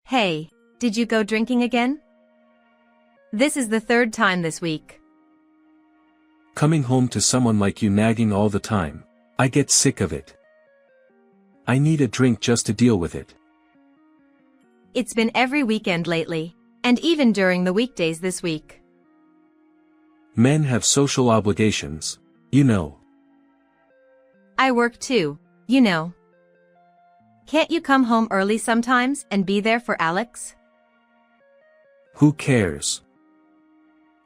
Hey, did you go drinking again? This is the third time this week. Coming home to someone like you nagging all the time. I get sick of it. I need a drink just to deal with it. It's been every weekend lately, and even during the weekdays this week. Men have social obligations, you know. I work too, you know. Can't you come home early sometimes and be there for Alex? Who cares?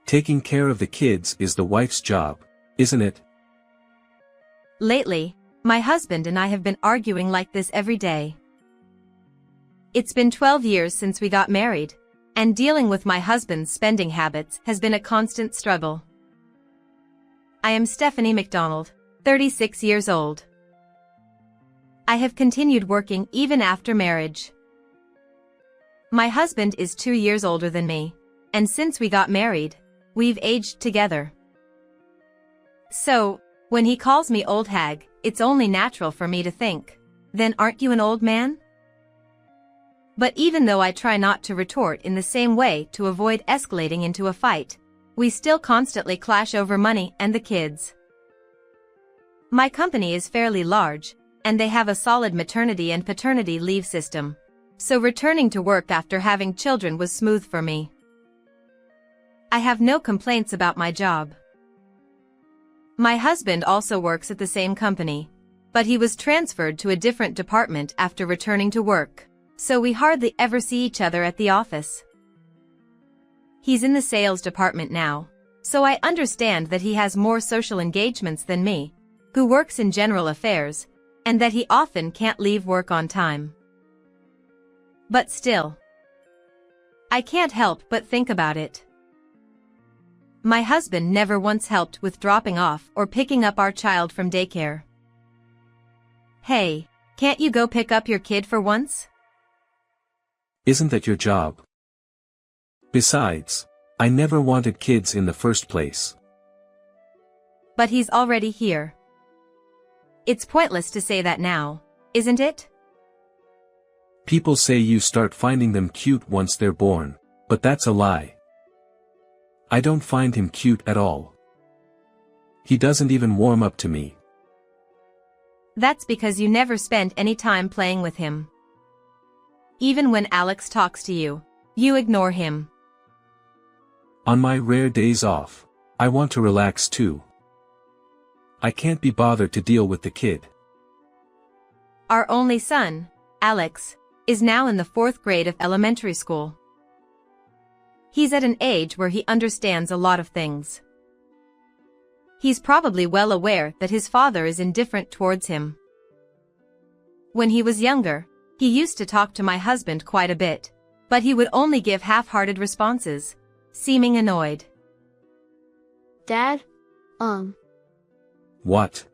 Taking care of the kids is the wife's job, isn't it? Lately, my husband and I have been arguing like this every day. It's been 12 years since we got married, and dealing with my husband's spending habits has been a constant struggle. I am Stephanie McDonald, 36 years old. I have continued working even after marriage. My husband is 2 years older than me, and since we got married, we've aged together. So, when he calls me old hag, it's only natural for me to think, then aren't you an old man? But even though I try not to retort in the same way to avoid escalating into a fight, we still constantly clash over money and the kids. My company is fairly large, and they have a solid maternity and paternity leave system, so returning to work after having children was smooth for me. I have no complaints about my job. My husband also works at the same company, but he was transferred to a different department after returning to work, so we hardly ever see each other at the office. He's in the sales department now, so I understand that he has more social engagements than me, who works in general affairs, and that he often can't leave work on time. But still, I can't help but think about it. My husband never once helped with dropping off or picking up our child from daycare. Hey, can't you go pick up your kid for once? Isn't that your job? Besides, I never wanted kids in the first place. But he's already here. It's pointless to say that now, isn't it? People say you start finding them cute once they're born, but that's a lie. I don't find him cute at all. He doesn't even warm up to me. That's because you never spend any time playing with him. Even when Alex talks to you, you ignore him. On my rare days off, I want to relax too. I can't be bothered to deal with the kid. Our only son, Alex, is now in the 4th grade of elementary school. He's at an age where he understands a lot of things. He's probably well aware that his father is indifferent towards him. When he was younger, he used to talk to my husband quite a bit, but he would only give half-hearted responses, seeming annoyed. Dad? What?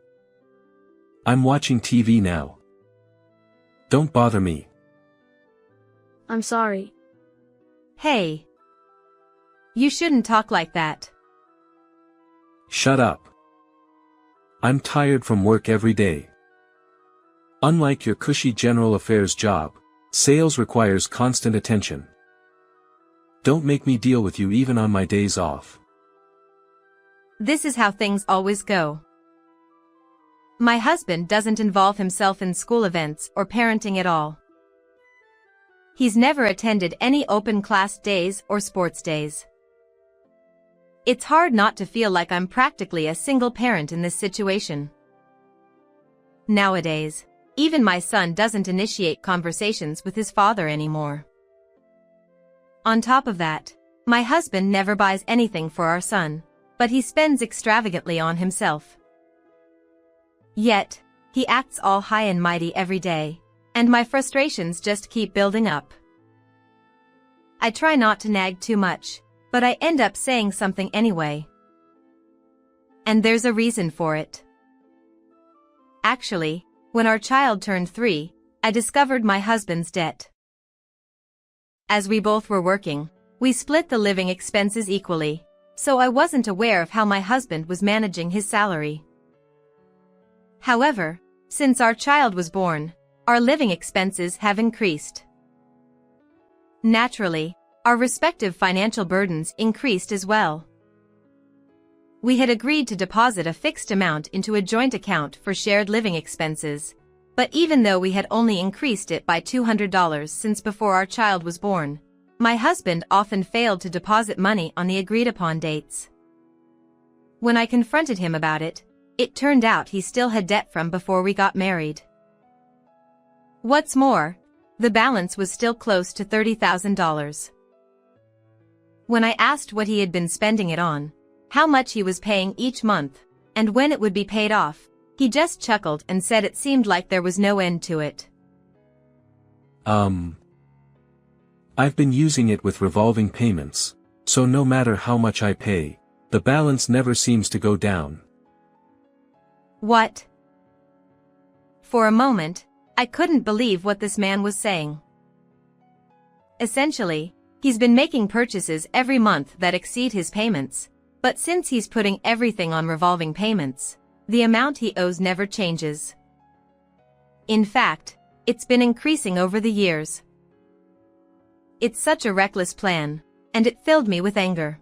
I'm watching TV now. Don't bother me. I'm sorry. Hey. You shouldn't talk like that. Shut up. I'm tired from work every day. Unlike your cushy general affairs job, sales requires constant attention. Don't make me deal with you even on my days off. This is how things always go. My husband doesn't involve himself in school events or parenting at all. He's never attended any open class days or sports days. It's hard not to feel like I'm practically a single parent in this situation. Nowadays, even my son doesn't initiate conversations with his father anymore. On top of that, my husband never buys anything for our son, but he spends extravagantly on himself. Yet, he acts all high and mighty every day, and my frustrations just keep building up. I try not to nag too much, but I end up saying something anyway. And there's a reason for it. Actually, when our child turned 3, I discovered my husband's debt. As we both were working, we split the living expenses equally, so I wasn't aware of how my husband was managing his salary. However, since our child was born, our living expenses have increased. Naturally, our respective financial burdens increased as well. We had agreed to deposit a fixed amount into a joint account for shared living expenses, but even though we had only increased it by $200 since before our child was born, my husband often failed to deposit money on the agreed-upon dates. When I confronted him about it, it turned out he still had debt from before we got married. What's more, the balance was still close to $30,000. When I asked what he had been spending it on, how much he was paying each month, and when it would be paid off, he just chuckled and said it seemed like there was no end to it. I've been using it with revolving payments, so no matter how much I pay, the balance never seems to go down. What? For a moment, I couldn't believe what this man was saying. Essentially, he's been making purchases every month that exceed his payments, but since he's putting everything on revolving payments, the amount he owes never changes. In fact, it's been increasing over the years. It's such a reckless plan, and it filled me with anger.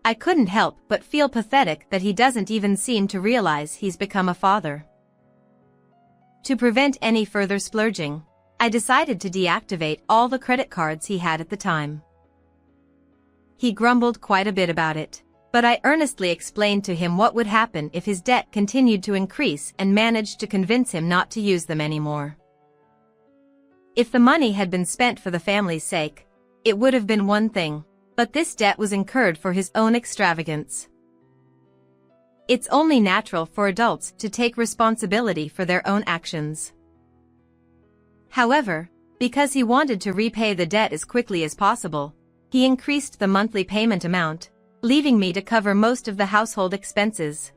I couldn't help but feel pathetic that he doesn't even seem to realize he's become a father. To prevent any further splurging, I decided to deactivate all the credit cards he had at the time. He grumbled quite a bit about it, but I earnestly explained to him what would happen if his debt continued to increase and managed to convince him not to use them anymore. If the money had been spent for the family's sake, it would have been one thing, but this debt was incurred for his own extravagance. It's only natural for adults to take responsibility for their own actions. However, because he wanted to repay the debt as quickly as possible, he increased the monthly payment amount, leaving me to cover most of the household expenses.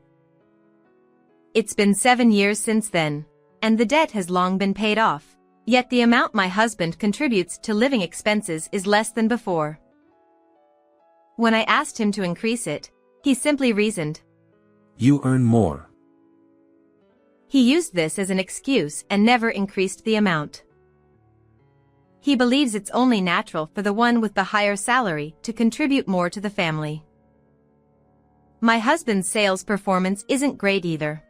It's been 7 years since then, and the debt has long been paid off, yet the amount my husband contributes to living expenses is less than before. When I asked him to increase it, he simply reasoned, "You earn more." He used this as an excuse and never increased the amount. He believes it's only natural for the one with the higher salary to contribute more to the family. My husband's sales performance isn't great either.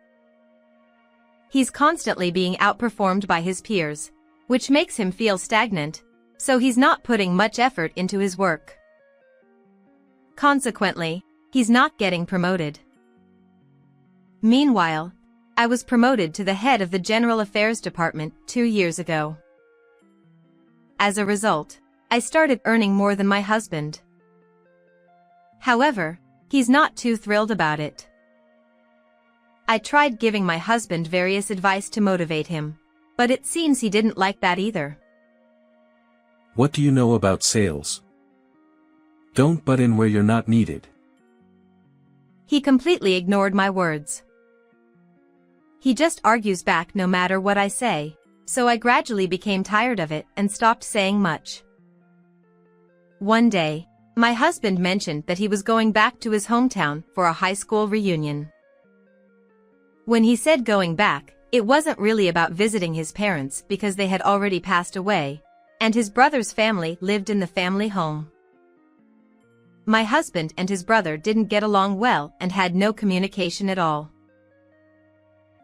He's constantly being outperformed by his peers, which makes him feel stagnant, so he's not putting much effort into his work. Consequently, he's not getting promoted. Meanwhile, I was promoted to the head of the General Affairs Department 2 years ago. As a result, I started earning more than my husband. However, he's not too thrilled about it. I tried giving my husband various advice to motivate him, but it seems he didn't like that either. What do you know about sales? Don't butt in where you're not needed. He completely ignored my words. He just argues back no matter what I say, so I gradually became tired of it and stopped saying much. One day, my husband mentioned that he was going back to his hometown for a high school reunion. When he said going back, it wasn't really about visiting his parents because they had already passed away, and his brother's family lived in the family home. My husband and his brother didn't get along well and had no communication at all.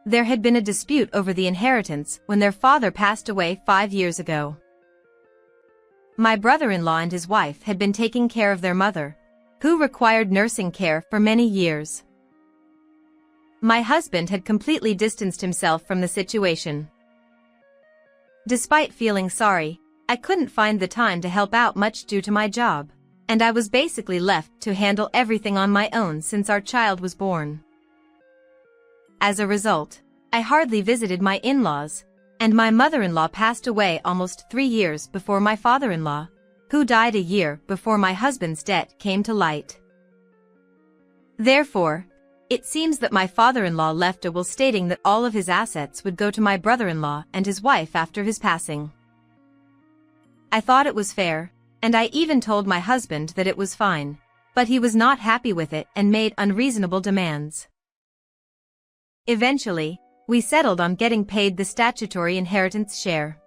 There had been a dispute over the inheritance when their father passed away 5 years ago. My brother-in-law and his wife had been taking care of their mother, who required nursing care for many years. My husband had completely distanced himself from the situation. Despite feeling sorry, I couldn't find the time to help out much due to my job, and I was basically left to handle everything on my own since our child was born. As a result, I hardly visited my in-laws, and my mother-in-law passed away almost 3 years before my father-in-law, who died a year before my husband's debt came to light. Therefore, it seems that my father-in-law left a will stating that all of his assets would go to my brother-in-law and his wife after his passing. I thought it was fair, and I even told my husband that it was fine, but he was not happy with it and made unreasonable demands. Eventually, we settled on getting paid the statutory inheritance share.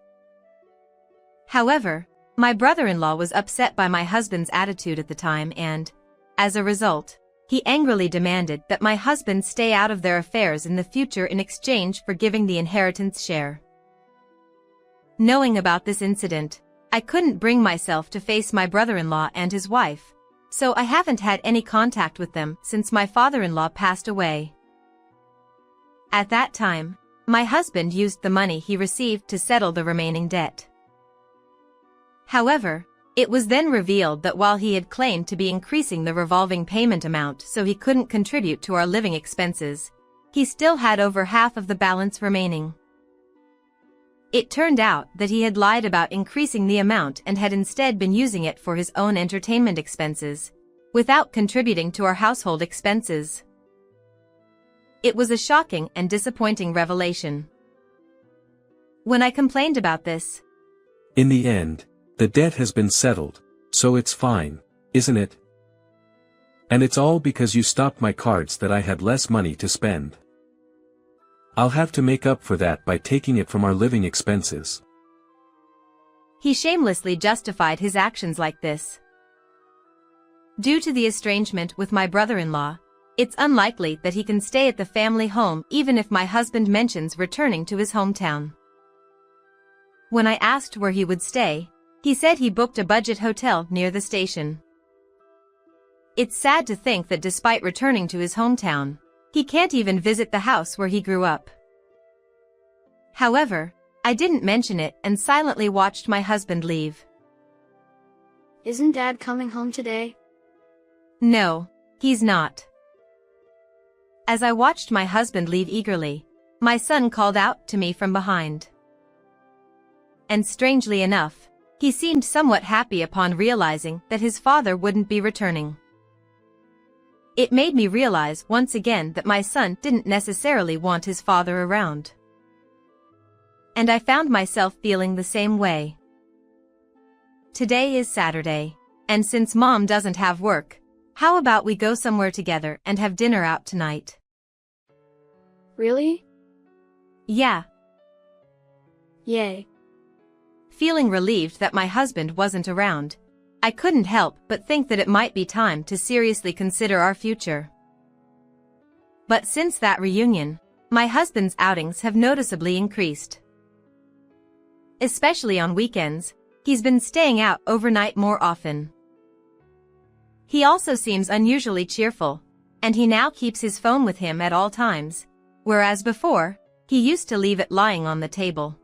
However, My brother-in-law was upset by my husband's attitude at the time and, as a result, he angrily demanded that my husband stay out of their affairs in the future in exchange for giving the inheritance share. Knowing about this incident, I couldn't bring myself to face my brother-in-law and his wife, so I haven't had any contact with them since my father-in-law passed away. At that time, my husband used the money he received to settle the remaining debt. However, it was then revealed that while he had claimed to be increasing the revolving payment amount so he couldn't contribute to our living expenses, he still had over half of the balance remaining. It turned out that he had lied about increasing the amount and had instead been using it for his own entertainment expenses, without contributing to our household expenses. It was a shocking and disappointing revelation. When I complained about this, In the end, the debt has been settled, so it's fine, isn't it? And it's all because you stopped my cards that I had less money to spend. I'll have to make up for that by taking it from our living expenses. He shamelessly justified his actions like this. Due to the estrangement with my brother-in-law, it's unlikely that he can stay at the family home even if my husband mentions returning to his hometown. When I asked where he would stay, he said he booked a budget hotel near the station. It's sad to think that despite returning to his hometown, he can't even visit the house where he grew up. However, I didn't mention it and silently watched my husband leave. Isn't Dad coming home today? No, he's not. As I watched my husband leave eagerly, my son called out to me from behind. And strangely enough, he seemed somewhat happy upon realizing that his father wouldn't be returning. It made me realize once again that my son didn't necessarily want his father around. And I found myself feeling the same way. Today is Saturday, and since Mom doesn't have work, how about we go somewhere together and have dinner out tonight? Really? Yeah. Yay. Feeling relieved that my husband wasn't around, I couldn't help but think that it might be time to seriously consider our future. But since that reunion, my husband's outings have noticeably increased. Especially on weekends, he's been staying out overnight more often. He also seems unusually cheerful, and he now keeps his phone with him at all times, whereas before, he used to leave it lying on the table.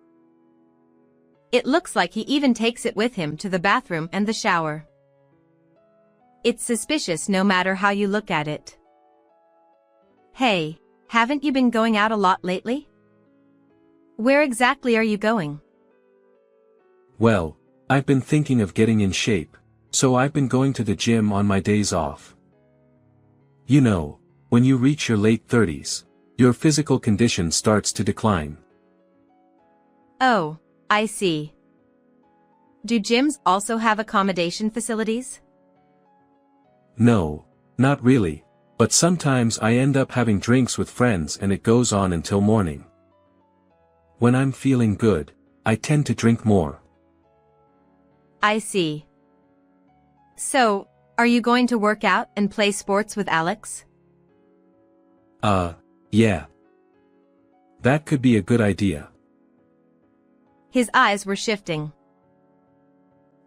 It looks like he even takes it with him to the bathroom and the shower. It's suspicious no matter how you look at it. Hey, haven't you been going out a lot lately? Where exactly are you going? Well, I've been thinking of getting in shape, so I've been going to the gym on my days off. You know, when you reach your late 30s, your physical condition starts to decline. Oh, I see. Do gyms also have accommodation facilities? No, not really, but sometimes I end up having drinks with friends and it goes on until morning. When I'm feeling good, I tend to drink more. I see. So, are you going to work out and play sports with Alex? Yeah. That could be a good idea. His eyes were shifting.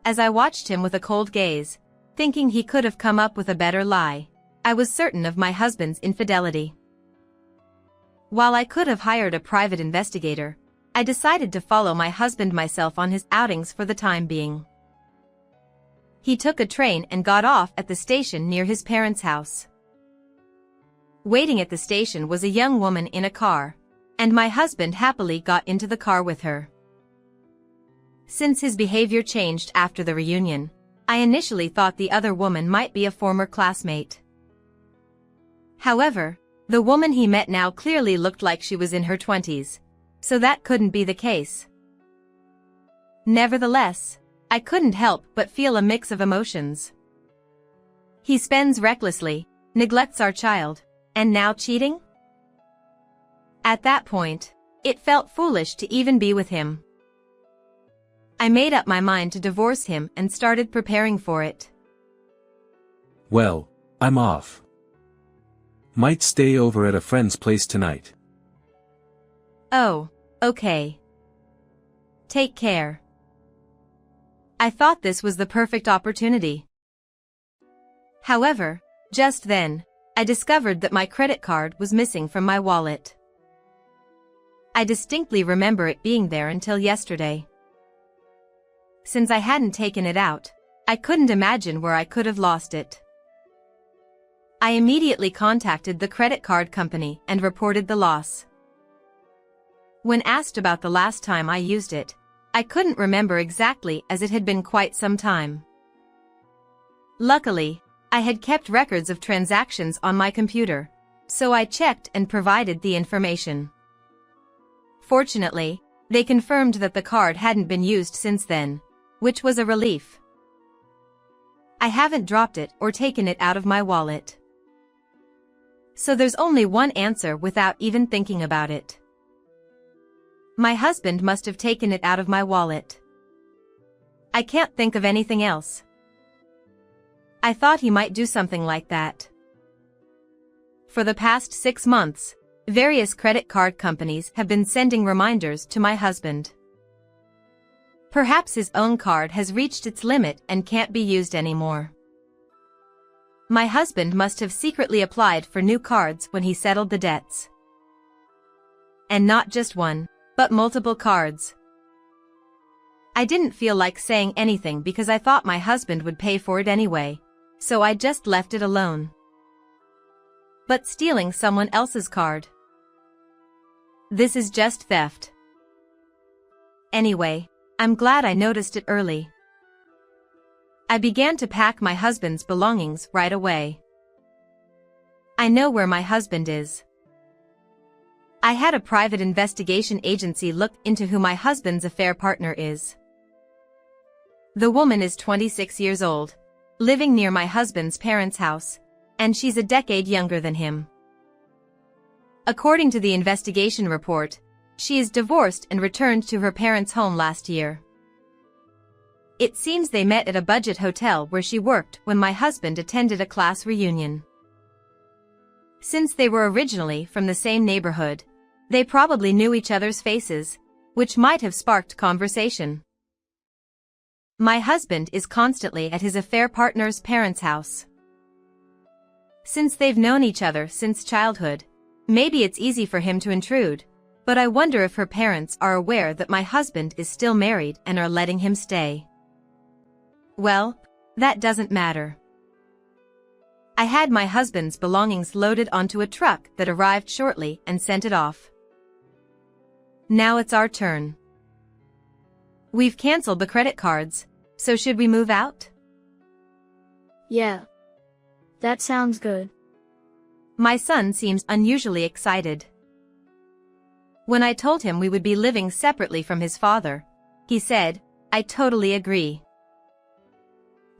As I watched him with a cold gaze, thinking he could have come up with a better lie, I was certain of my husband's infidelity. While I could have hired a private investigator, I decided to follow my husband myself on his outings for the time being. He took a train and got off at the station near his parents' house. Waiting at the station was a young woman in a car, and my husband happily got into the car with her. Since his behavior changed after the reunion, I initially thought the other woman might be a former classmate. However, the woman he met now clearly looked like she was in her 20s, so that couldn't be the case. Nevertheless, I couldn't help but feel a mix of emotions. He spends recklessly, neglects our child, and now cheating? At that point, it felt foolish to even be with him. I made up my mind to divorce him and started preparing for it. Well, I'm off. Might stay over at a friend's place tonight. Oh, okay. Take care. I thought this was the perfect opportunity. However, just then, I discovered that my credit card was missing from my wallet. I distinctly remember it being there until yesterday. Since I hadn't taken it out, I couldn't imagine where I could have lost it. I immediately contacted the credit card company and reported the loss. When asked about the last time I used it, I couldn't remember exactly as it had been quite some time. Luckily, I had kept records of transactions on my computer, so I checked and provided the information. Fortunately, they confirmed that the card hadn't been used since then, which was a relief. I haven't dropped it or taken it out of my wallet. So there's only one answer without even thinking about it. My husband must have taken it out of my wallet. I can't think of anything else. I thought he might do something like that. For the past 6 months, various credit card companies have been sending reminders to my husband. Perhaps his own card has reached its limit and can't be used anymore. My husband must have secretly applied for new cards when he settled the debts. And not just one, but multiple cards. I didn't feel like saying anything because I thought my husband would pay for it anyway, so I just left it alone. But stealing someone else's card? This is just theft. Anyway, I'm glad I noticed it early. I began to pack my husband's belongings right away. I know where my husband is. I had a private investigation agency look into who my husband's affair partner is. The woman is 26 years old, living near my husband's parents' house, and she's a decade younger than him. According to the investigation report, she is divorced and returned to her parents' home last year. It seems they met at a budget hotel where she worked when my husband attended a class reunion. Since they were originally from the same neighborhood, they probably knew each other's faces, which might have sparked conversation. My husband is constantly at his affair partner's parents' house. Since they've known each other since childhood, maybe it's easy for him to intrude, but I wonder if her parents are aware that my husband is still married and are letting him stay. Well, that doesn't matter. I had my husband's belongings loaded onto a truck that arrived shortly and sent it off. Now it's our turn. We've canceled the credit cards, so should we move out? Yeah. That sounds good. My son seems unusually excited. When I told him we would be living separately from his father, he said, "I totally agree."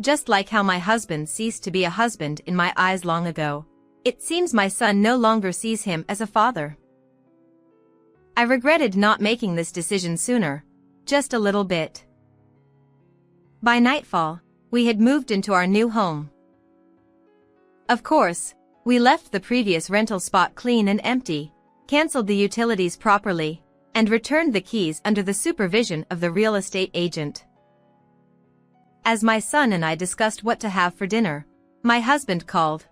Just like how my husband ceased to be a husband in my eyes long ago, it seems my son no longer sees him as a father. I regretted not making this decision sooner, just a little bit. By nightfall, we had moved into our new home. Of course, we left the previous rental spot clean and empty, canceled the utilities properly, and returned the keys under the supervision of the real estate agent. As my son and I discussed what to have for dinner, my husband called.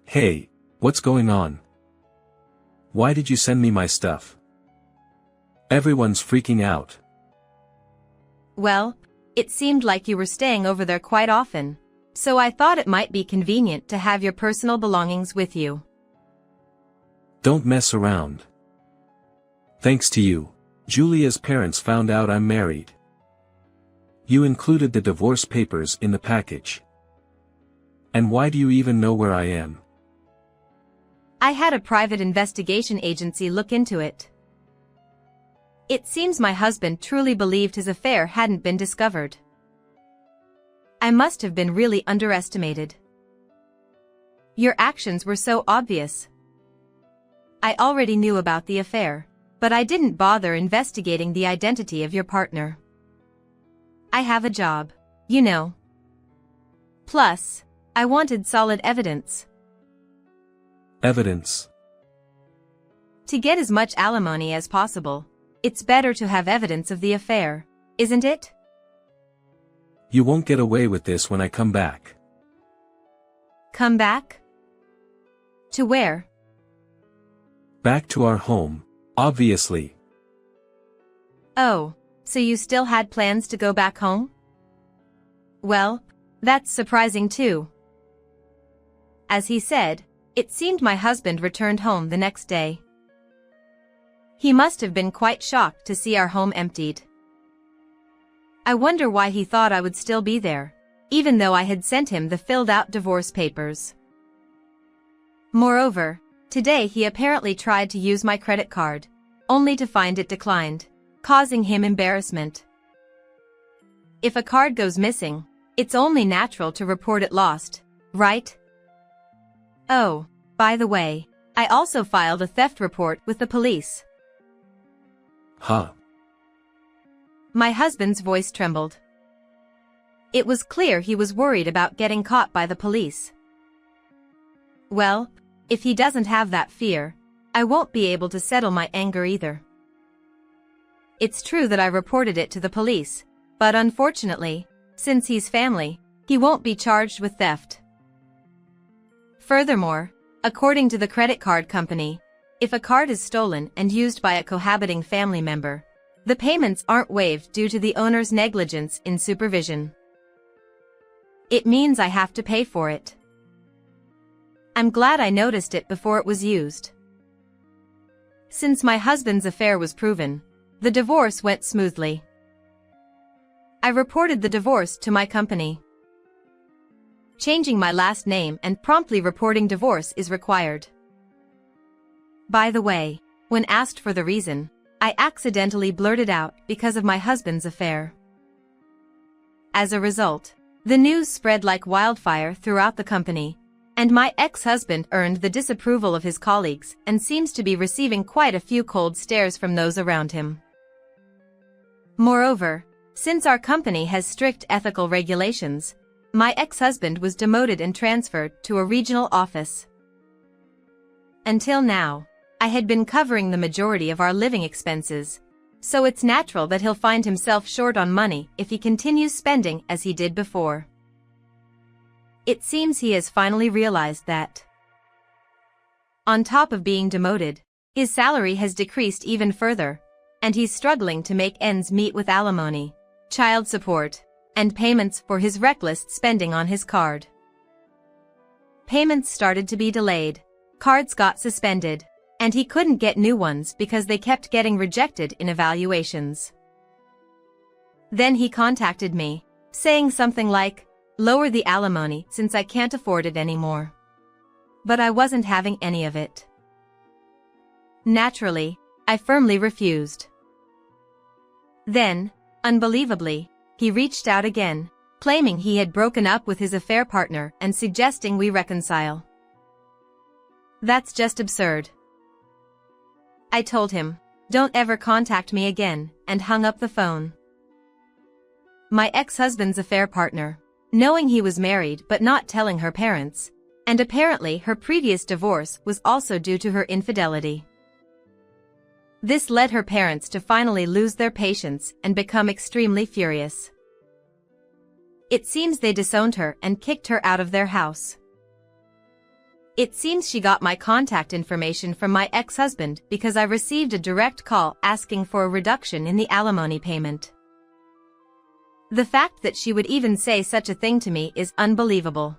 Hey, what's going on? Why did you send me my stuff? Everyone's freaking out. Well, it seemed like you were staying over there quite often, so I thought it might be convenient to have your personal belongings with you. Don't mess around. Thanks to you, Julia's parents found out I'm married. You included the divorce papers in the package. And why do you even know where I am? I had a private investigation agency look into it. It seems my husband truly believed his affair hadn't been discovered. I must have been really underestimated. Your actions were so obvious. I already knew about the affair, but I didn't bother investigating the identity of your partner. I have a job. You know. Plus, I wanted solid evidence. Evidence. To get as much alimony as possible, it's better to have evidence of the affair, isn't it? You won't get away with this when I come back. Come back? To where? Back to our home, obviously. Oh, so you still had plans to go back home? Well, that's surprising too. As he said, it seemed my husband returned home the next day. He must have been quite shocked to see our home emptied. I wonder why he thought I would still be there, even though I had sent him the filled-out divorce papers. Moreover, today he apparently tried to use my credit card, only to find it declined, causing him embarrassment. If a card goes missing, it's only natural to report it lost, right? Oh, by the way, I also filed a theft report with the police. Huh? My husband's voice trembled. It was clear he was worried about getting caught by the police. Well, if he doesn't have that fear, I won't be able to settle my anger either. It's true that I reported it to the police, but unfortunately, since he's family, he won't be charged with theft. Furthermore, according to the credit card company, if a card is stolen and used by a cohabiting family member, the payments aren't waived due to the owner's negligence in supervision. It means I have to pay for it. I'm glad I noticed it before it was used. Since my husband's affair was proven, the divorce went smoothly. I reported the divorce to my company. Changing my last name and promptly reporting divorce is required. By the way, when asked for the reason, I accidentally blurted out because of my husband's affair. As a result, the news spread like wildfire throughout the company, and my ex-husband earned the disapproval of his colleagues and seems to be receiving quite a few cold stares from those around him. Moreover, since our company has strict ethical regulations, my ex-husband was demoted and transferred to a regional office. Until now, I had been covering the majority of our living expenses, so it's natural that he'll find himself short on money if he continues spending as he did before. It seems he has finally realized that. On top of being demoted, his salary has decreased even further, and he's struggling to make ends meet with alimony, child support, and payments for his reckless spending on his card. Payments started to be delayed, cards got suspended, and he couldn't get new ones because they kept getting rejected in evaluations. Then he contacted me, saying something like, "Lower the alimony since I can't afford it anymore." But I wasn't having any of it. Naturally, I firmly refused. Then, unbelievably, he reached out again, claiming he had broken up with his affair partner and suggesting we reconcile. That's just absurd. I told him, "Don't ever contact me again," and hung up the phone. My ex-husband's affair partner, knowing he was married but not telling her parents, and apparently her previous divorce was also due to her infidelity. This led her parents to finally lose their patience and become extremely furious. It seems they disowned her and kicked her out of their house. It seems she got my contact information from my ex-husband because I received a direct call asking for a reduction in the alimony payment. The fact that she would even say such a thing to me is unbelievable.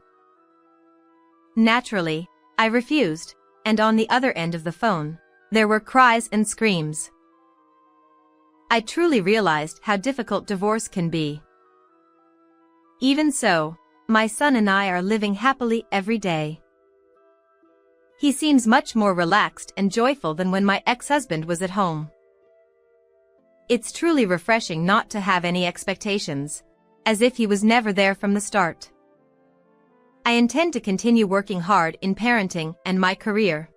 Naturally, I refused, and on the other end of the phone, there were cries and screams. I truly realized how difficult divorce can be. Even so, my son and I are living happily every day. He seems much more relaxed and joyful than when my ex-husband was at home. It's truly refreshing not to have any expectations, as if he was never there from the start. I intend to continue working hard in parenting and my career.